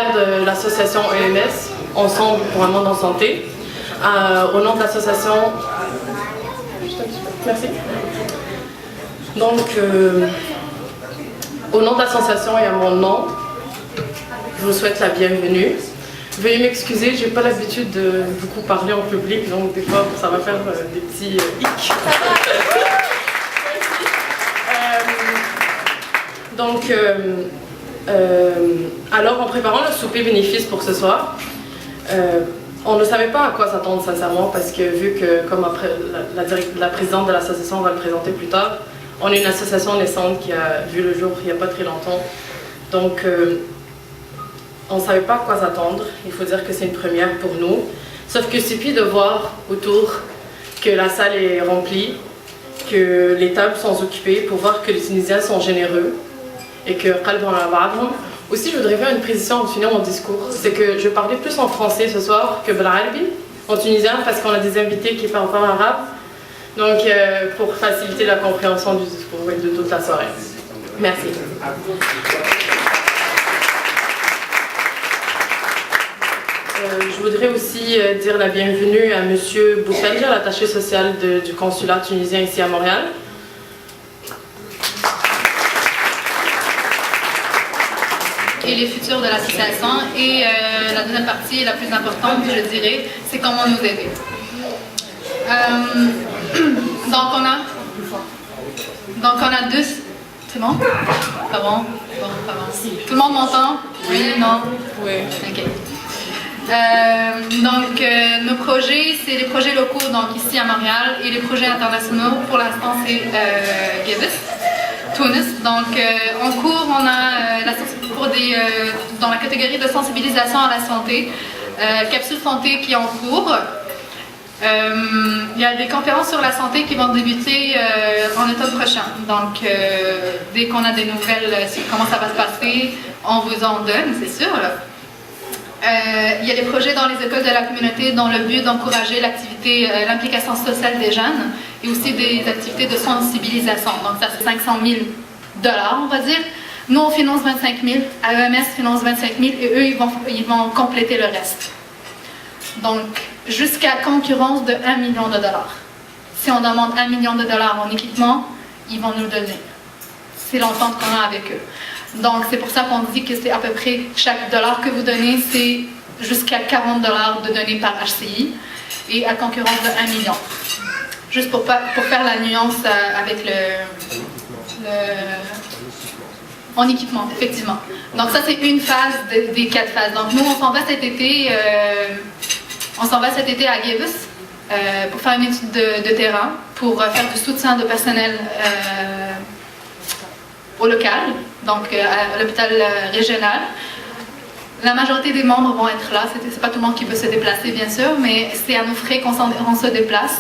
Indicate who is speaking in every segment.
Speaker 1: secrétaire de l'association EMS, Ensemble pour un monde en santé. Au nom de l'association... Merci. Donc, au nom de l'association et à mon nom, je vous souhaite la bienvenue. Veuillez m'excuser, je n'ai pas l'habitude de beaucoup parler en public, donc des fois ça va faire des petits hic. Alors en préparant le souper bénéfice pour ce soir, on ne savait pas à quoi s'attendre sincèrement parce que vu que, comme après, la présidente de l'association va le présenter plus tard, on est une association naissante qui a vu le jour il n'y a pas très longtemps. Donc on ne savait pas à quoi s'attendre. Il faut dire que c'est une première pour nous. Sauf que c'est puis de voir autour que la salle est remplie, que les tables sont occupées, pour voir que les Tunisiens sont généreux et que aussi, je voudrais faire une précision en finissant mon discours. C'est que je parlais plus en français ce soir que بالعربي, en tunisien, parce qu'on a des invités qui parlent pas arabe. Donc, pour faciliter la compréhension du discours et de toute la soirée. Merci. Je voudrais aussi dire la bienvenue à M. Boufelja, l'attaché social du consulat tunisien ici à Montréal.
Speaker 2: Et les futurs de l'association. Et la deuxième partie, la plus importante, je dirais, c'est comment nous aider. Donc on a deux... C'est bon? Pas bon? Bon, pas bon. Tout le monde m'entend? Oui, non?
Speaker 1: Oui.
Speaker 2: Ok. Nos projets, c'est les projets locaux, donc ici à Montréal, et les projets internationaux, pour l'instant, c'est Gebes, Tunis. Donc, en cours, on a dans la catégorie de sensibilisation à la santé, capsule santé qui est en cours. Il y a des conférences sur la santé qui vont débuter en automne prochain. Donc, dès qu'on a des nouvelles sur comment ça va se passer, on vous en donne, c'est sûr. Il y a des projets dans les écoles de la communauté dans le but d'encourager l'implication sociale des jeunes et aussi des activités de sensibilisation. Donc, ça c'est 500 000 $, on va dire. Nous, on finance 25 000, AEMS finance 25 000 et eux, ils vont compléter le reste. Donc, jusqu'à concurrence de 1 million $. Si on demande 1 million $ en équipement, ils vont nous le donner. C'est l'entente qu'on a avec eux. Donc, c'est pour ça qu'on dit que c'est à peu près chaque dollar que vous donnez, c'est jusqu'à 40 $ de données par HCI et à concurrence de 1 million. Juste pour faire la nuance avec en équipement, effectivement. Donc, ça, c'est une phase des 4 phases. Donc, nous, on s'en va cet été à Gebes pour faire une étude de terrain, pour faire du soutien de personnel au local, donc à l'hôpital régional. La majorité des membres vont être là, c'est pas tout le monde qui peut se déplacer bien sûr, mais c'est à nos frais qu'on se déplace.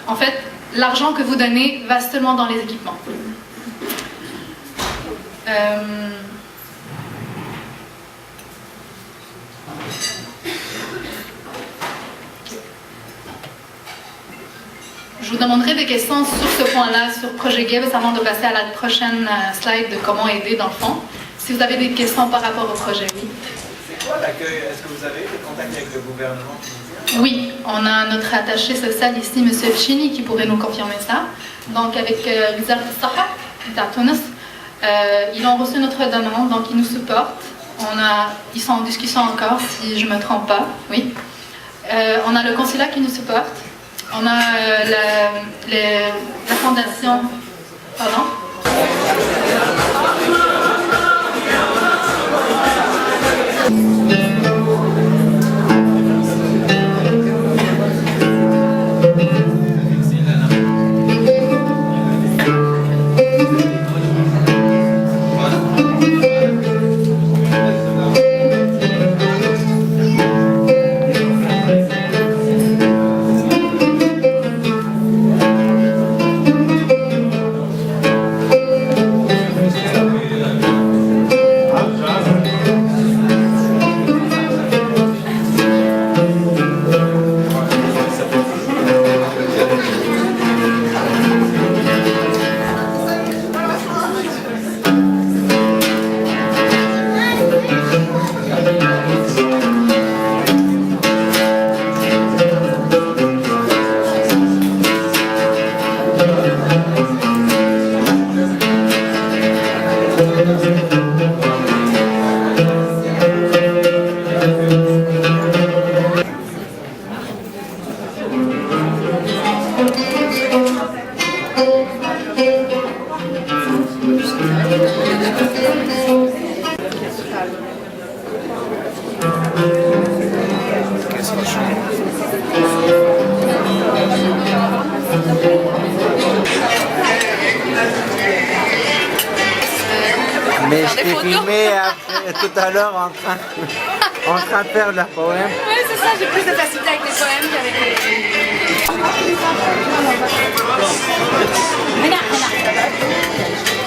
Speaker 2: En fait, l'argent que vous donnez va seulement dans les équipements. Je vous demanderai des questions sur ce point-là, sur Projet Gebes, avant de passer à la prochaine slide de comment aider dans le fond. Si vous avez des questions par rapport au projet, oui.
Speaker 3: C'est quoi l'accueil? Est-ce que vous avez des contacts avec le gouvernement tunisien?
Speaker 2: Oui, on a notre attaché social ici, M. Chini, qui pourrait nous confirmer ça. Donc avec Wizard Saha, à Tunis, ils ont reçu notre demande, donc ils nous supportent. Ils sont en discussion encore, si je ne me trompe pas, oui. On a le consulat qui nous supporte. On a la fondation... Pardon? faire des photos.
Speaker 4: filmé tout à l'heure en train de faire leur poème.
Speaker 2: Oui, c'est ça, j'ai plus de facilité avec les poèmes qu'avec les... Regarde.